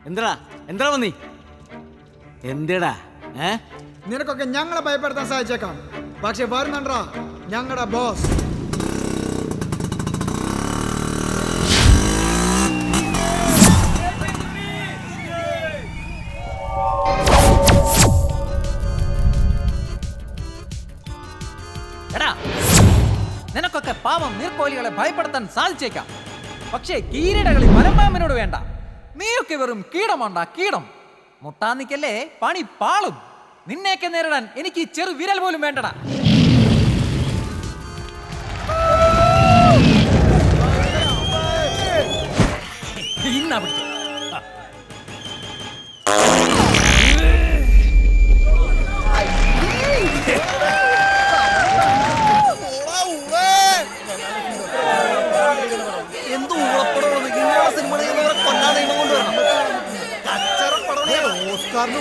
എന്താ എന്താ വന്നി എന്തെടാ? നിനക്കൊക്കെ ഞങ്ങളെ ഭയപ്പെടുത്താൻ സാധിച്ചേക്കാം, പക്ഷെ വരുന്നുണ്ടാ ഞങ്ങളുടെ ബോസ്. എടാ, നിനക്കൊക്കെ പാവം നീർക്കോലികളെ ഭയപ്പെടുത്താൻ സാധിച്ചേക്കാം, പക്ഷേ കീരിടകളി മലമ്പാമ്പിനോട് വേണ്ട. നീയൊക്കെ വെറും കീടമാണ്ടാ, കീടം. മുട്ടാന്നിക്കല്ലേ പണി പാളും. നിന്നെയൊക്കെ നേരിടാൻ എനിക്ക് ചെറു വിരൽ പോലും വേണ്ടടാ. ഇന്നാ പിടിച്ചോ. എന്ത് ഊളപ്പടമാണ് ഇങ്ങനെയുള്ള സിനിമ കൊല്ലാതെ കൊണ്ടുവരണം. ഓസ്കാറിന്